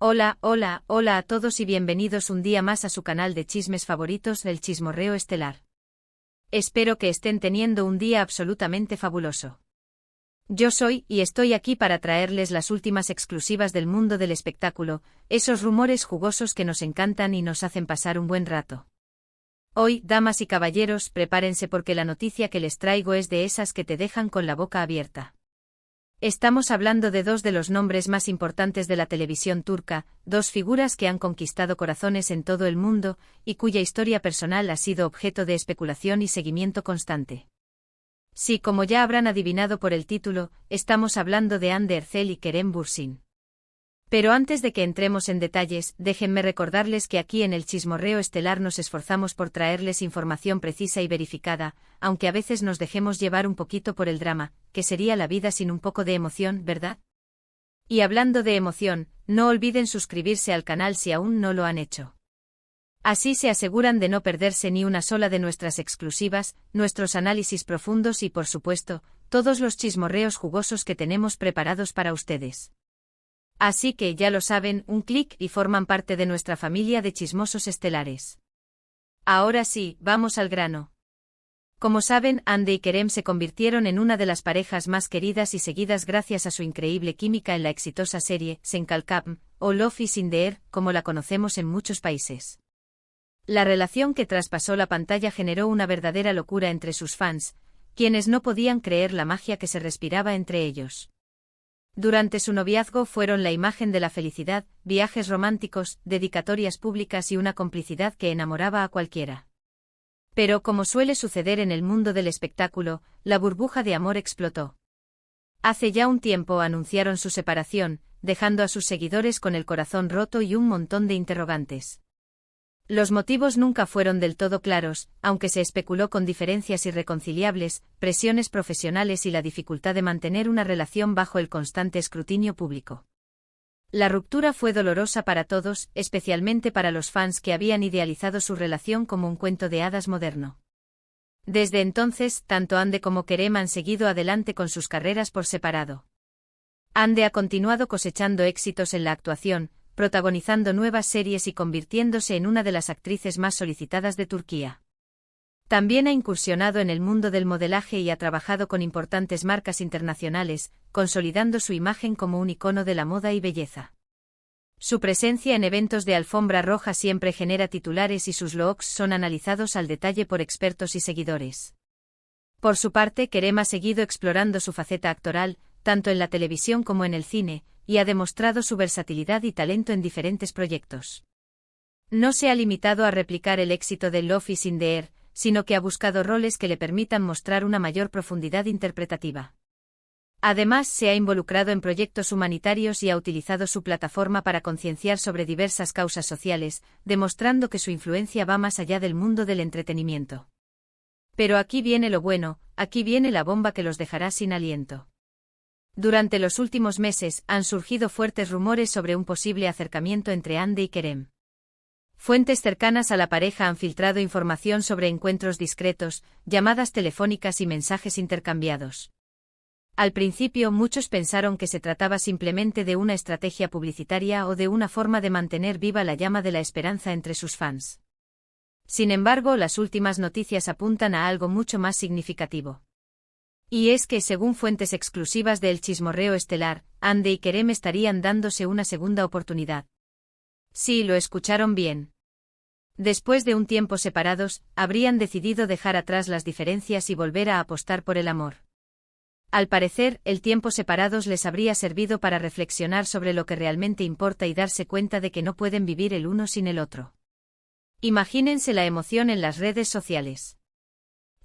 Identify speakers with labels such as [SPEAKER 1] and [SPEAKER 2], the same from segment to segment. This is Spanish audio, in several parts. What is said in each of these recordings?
[SPEAKER 1] Hola, hola, hola a todos y bienvenidos un día más a su canal de chismes favoritos, El Chismorreo Estelar. Espero que estén teniendo un día absolutamente fabuloso. Yo soy y estoy aquí para traerles las últimas exclusivas del mundo del espectáculo, esos rumores jugosos que nos encantan y nos hacen pasar un buen rato. Hoy, damas y caballeros, prepárense porque la noticia que les traigo es de esas que te dejan con la boca abierta. Estamos hablando de dos de los nombres más importantes de la televisión turca, dos figuras que han conquistado corazones en todo el mundo, y cuya historia personal ha sido objeto de especulación y seguimiento constante. Sí, como ya habrán adivinado por el título, estamos hablando de Hande Erçel y Kerem Bürsin. Pero antes de que entremos en detalles, déjenme recordarles que aquí en el Chismorreo Estelar nos esforzamos por traerles información precisa y verificada, aunque a veces nos dejemos llevar un poquito por el drama, que sería la vida sin un poco de emoción, ¿verdad? Y hablando de emoción, no olviden suscribirse al canal si aún no lo han hecho. Así se aseguran de no perderse ni una sola de nuestras exclusivas, nuestros análisis profundos y, por supuesto, todos los chismorreos jugosos que tenemos preparados para ustedes. Así que ya lo saben, un clic y forman parte de nuestra familia de chismosos estelares. Ahora sí, vamos al grano. Como saben, Hande y Kerem se convirtieron en una de las parejas más queridas y seguidas gracias a su increíble química en la exitosa serie Sen Kalkam, o Love is in the Air, como la conocemos en muchos países. La relación que traspasó la pantalla generó una verdadera locura entre sus fans, quienes no podían creer la magia que se respiraba entre ellos. Durante su noviazgo fueron la imagen de la felicidad, viajes románticos, dedicatorias públicas y una complicidad que enamoraba a cualquiera. Pero como suele suceder en el mundo del espectáculo, la burbuja de amor explotó. Hace ya un tiempo anunciaron su separación, dejando a sus seguidores con el corazón roto y un montón de interrogantes. Los motivos nunca fueron del todo claros, aunque se especuló con diferencias irreconciliables, presiones profesionales y la dificultad de mantener una relación bajo el constante escrutinio público. La ruptura fue dolorosa para todos, especialmente para los fans que habían idealizado su relación como un cuento de hadas moderno. Desde entonces, tanto Hande como Kerem han seguido adelante con sus carreras por separado. Hande ha continuado cosechando éxitos en la actuación, protagonizando nuevas series y convirtiéndose en una de las actrices más solicitadas de Turquía. También ha incursionado en el mundo del modelaje y ha trabajado con importantes marcas internacionales, consolidando su imagen como un icono de la moda y belleza. Su presencia en eventos de alfombra roja siempre genera titulares y sus looks son analizados al detalle por expertos y seguidores. Por su parte, Kerem ha seguido explorando su faceta actoral, tanto en la televisión como en el cine, y ha demostrado su versatilidad y talento en diferentes proyectos. No se ha limitado a replicar el éxito de Love is in the Air, sino que ha buscado roles que le permitan mostrar una mayor profundidad interpretativa. Además, se ha involucrado en proyectos humanitarios y ha utilizado su plataforma para concienciar sobre diversas causas sociales, demostrando que su influencia va más allá del mundo del entretenimiento. Pero aquí viene lo bueno, aquí viene la bomba que los dejará sin aliento. Durante los últimos meses han surgido fuertes rumores sobre un posible acercamiento entre Hande y Kerem. Fuentes cercanas a la pareja han filtrado información sobre encuentros discretos, llamadas telefónicas y mensajes intercambiados. Al principio muchos pensaron que se trataba simplemente de una estrategia publicitaria o de una forma de mantener viva la llama de la esperanza entre sus fans. Sin embargo, las últimas noticias apuntan a algo mucho más significativo. Y es que, según fuentes exclusivas del Chismorreo Estelar, Hande y Kerem estarían dándose una segunda oportunidad. Sí, lo escucharon bien. Después de un tiempo separados, habrían decidido dejar atrás las diferencias y volver a apostar por el amor. Al parecer, el tiempo separados les habría servido para reflexionar sobre lo que realmente importa y darse cuenta de que no pueden vivir el uno sin el otro. Imagínense la emoción en las redes sociales.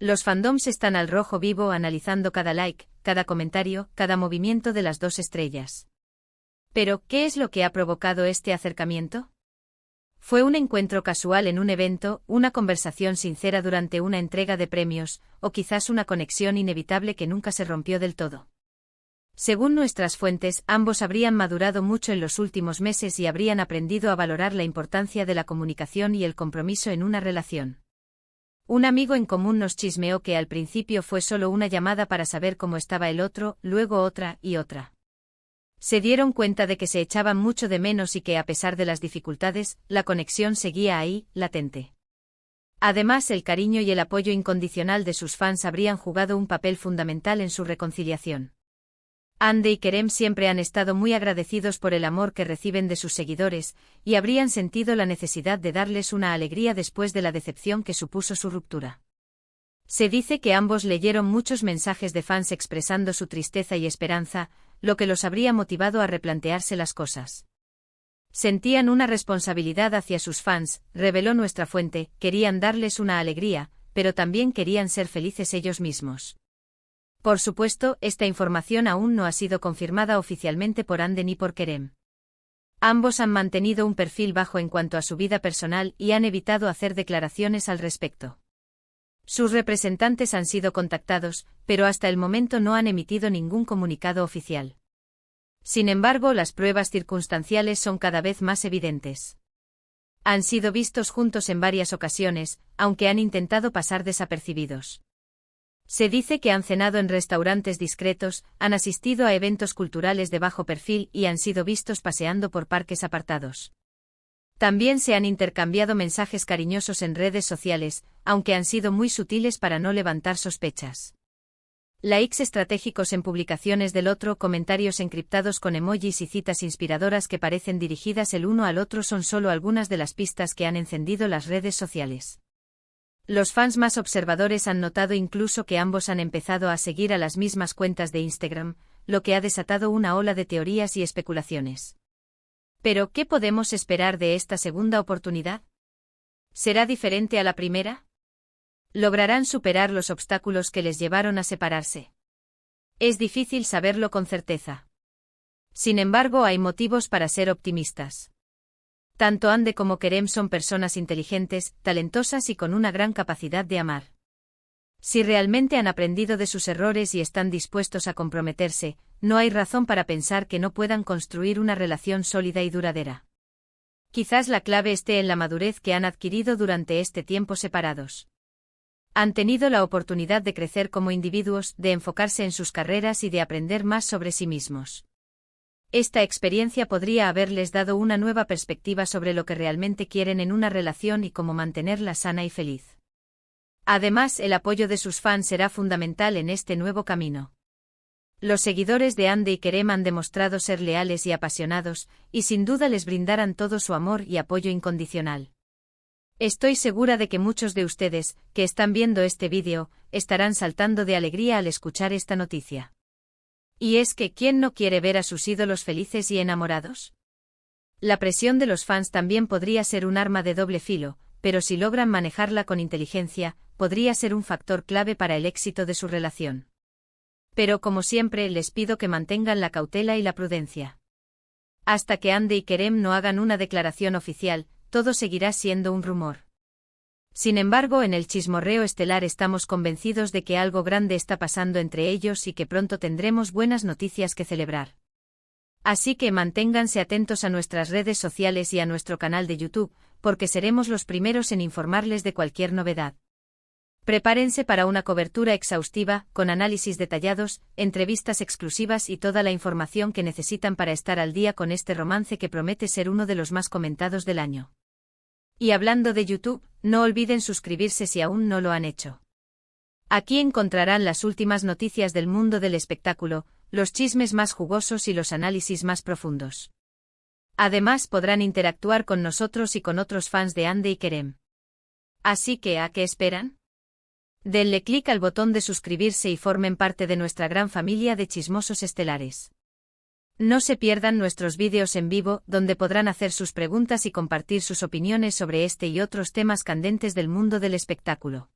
[SPEAKER 1] Los fandoms están al rojo vivo analizando cada like, cada comentario, cada movimiento de las dos estrellas. Pero, ¿qué es lo que ha provocado este acercamiento? ¿Fue un encuentro casual en un evento, una conversación sincera durante una entrega de premios, o quizás una conexión inevitable que nunca se rompió del todo? Según nuestras fuentes, ambos habrían madurado mucho en los últimos meses y habrían aprendido a valorar la importancia de la comunicación y el compromiso en una relación. Un amigo en común nos chismeó que al principio fue solo una llamada para saber cómo estaba el otro, luego otra y otra. Se dieron cuenta de que se echaban mucho de menos y que a pesar de las dificultades, la conexión seguía ahí, latente. Además, el cariño y el apoyo incondicional de sus fans habrían jugado un papel fundamental en su reconciliación. Hande y Kerem siempre han estado muy agradecidos por el amor que reciben de sus seguidores, y habrían sentido la necesidad de darles una alegría después de la decepción que supuso su ruptura. Se dice que ambos leyeron muchos mensajes de fans expresando su tristeza y esperanza, lo que los habría motivado a replantearse las cosas. Sentían una responsabilidad hacia sus fans, reveló nuestra fuente, querían darles una alegría, pero también querían ser felices ellos mismos. Por supuesto, esta información aún no ha sido confirmada oficialmente por Hande ni por Kerem. Ambos han mantenido un perfil bajo en cuanto a su vida personal y han evitado hacer declaraciones al respecto. Sus representantes han sido contactados, pero hasta el momento no han emitido ningún comunicado oficial. Sin embargo, las pruebas circunstanciales son cada vez más evidentes. Han sido vistos juntos en varias ocasiones, aunque han intentado pasar desapercibidos. Se dice que han cenado en restaurantes discretos, han asistido a eventos culturales de bajo perfil y han sido vistos paseando por parques apartados. También se han intercambiado mensajes cariñosos en redes sociales, aunque han sido muy sutiles para no levantar sospechas. Likes estratégicos en publicaciones del otro, comentarios encriptados con emojis y citas inspiradoras que parecen dirigidas el uno al otro son solo algunas de las pistas que han encendido las redes sociales. Los fans más observadores han notado incluso que ambos han empezado a seguir a las mismas cuentas de Instagram, lo que ha desatado una ola de teorías y especulaciones. Pero, ¿qué podemos esperar de esta segunda oportunidad? ¿Será diferente a la primera? ¿Lograrán superar los obstáculos que les llevaron a separarse? Es difícil saberlo con certeza. Sin embargo, hay motivos para ser optimistas. Tanto Hande como Kerem son personas inteligentes, talentosas y con una gran capacidad de amar. Si realmente han aprendido de sus errores y están dispuestos a comprometerse, no hay razón para pensar que no puedan construir una relación sólida y duradera. Quizás la clave esté en la madurez que han adquirido durante este tiempo separados. Han tenido la oportunidad de crecer como individuos, de enfocarse en sus carreras y de aprender más sobre sí mismos. Esta experiencia podría haberles dado una nueva perspectiva sobre lo que realmente quieren en una relación y cómo mantenerla sana y feliz. Además, el apoyo de sus fans será fundamental en este nuevo camino. Los seguidores de Hande y Kerem han demostrado ser leales y apasionados, y sin duda les brindarán todo su amor y apoyo incondicional. Estoy segura de que muchos de ustedes, que están viendo este vídeo, estarán saltando de alegría al escuchar esta noticia. Y es que, ¿quién no quiere ver a sus ídolos felices y enamorados? La presión de los fans también podría ser un arma de doble filo, pero si logran manejarla con inteligencia, podría ser un factor clave para el éxito de su relación. Pero como siempre, les pido que mantengan la cautela y la prudencia. Hasta que Hande y Kerem no hagan una declaración oficial, todo seguirá siendo un rumor. Sin embargo, en el Chismorreo Estelar estamos convencidos de que algo grande está pasando entre ellos y que pronto tendremos buenas noticias que celebrar. Así que manténganse atentos a nuestras redes sociales y a nuestro canal de YouTube, porque seremos los primeros en informarles de cualquier novedad. Prepárense para una cobertura exhaustiva, con análisis detallados, entrevistas exclusivas y toda la información que necesitan para estar al día con este romance que promete ser uno de los más comentados del año. Y hablando de YouTube, no olviden suscribirse si aún no lo han hecho. Aquí encontrarán las últimas noticias del mundo del espectáculo, los chismes más jugosos y los análisis más profundos. Además podrán interactuar con nosotros y con otros fans de Hande y Kerem. Así que, ¿a qué esperan? Denle clic al botón de suscribirse y formen parte de nuestra gran familia de chismosos estelares. No se pierdan nuestros vídeos en vivo, donde podrán hacer sus preguntas y compartir sus opiniones sobre este y otros temas candentes del mundo del espectáculo.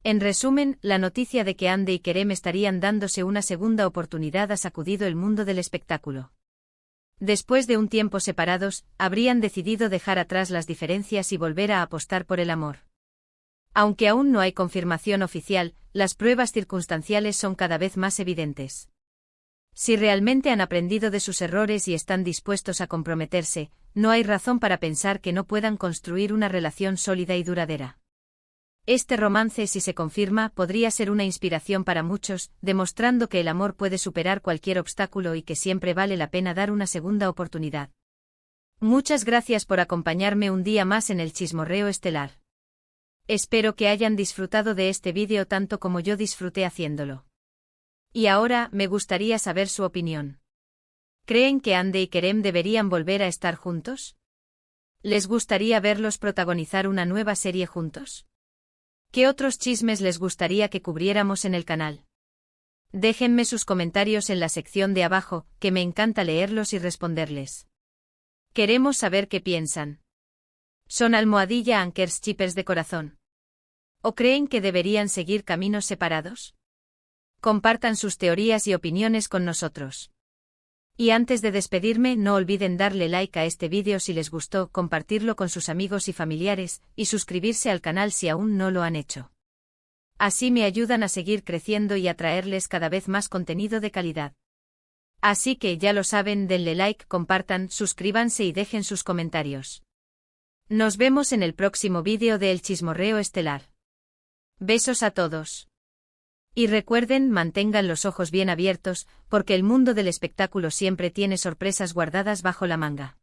[SPEAKER 1] En resumen, la noticia de que Hande y Kerem estarían dándose una segunda oportunidad ha sacudido el mundo del espectáculo. Después de un tiempo separados, habrían decidido dejar atrás las diferencias y volver a apostar por el amor. Aunque aún no hay confirmación oficial, las pruebas circunstanciales son cada vez más evidentes. Si realmente han aprendido de sus errores y están dispuestos a comprometerse, no hay razón para pensar que no puedan construir una relación sólida y duradera. Este romance, si se confirma, podría ser una inspiración para muchos, demostrando que el amor puede superar cualquier obstáculo y que siempre vale la pena dar una segunda oportunidad. Muchas gracias por acompañarme un día más en el Chismorreo Estelar. Espero que hayan disfrutado de este vídeo tanto como yo disfruté haciéndolo. Y ahora, me gustaría saber su opinión. ¿Creen que Ande y Kerem deberían volver a estar juntos? ¿Les gustaría verlos protagonizar una nueva serie juntos? ¿Qué otros chismes les gustaría que cubriéramos en el canal? Déjenme sus comentarios en la sección de abajo, que me encanta leerlos y responderles. Queremos saber qué piensan. ¿Son @Ankers Chippers de corazón? ¿O creen que deberían seguir caminos separados? Compartan sus teorías y opiniones con nosotros. Y antes de despedirme, no olviden darle like a este vídeo si les gustó, compartirlo con sus amigos y familiares, y suscribirse al canal si aún no lo han hecho. Así me ayudan a seguir creciendo y a traerles cada vez más contenido de calidad. Así que ya lo saben, denle like, compartan, suscríbanse y dejen sus comentarios. Nos vemos en el próximo vídeo de El Chismorreo Estelar. Besos a todos. Y recuerden, mantengan los ojos bien abiertos, porque el mundo del espectáculo siempre tiene sorpresas guardadas bajo la manga.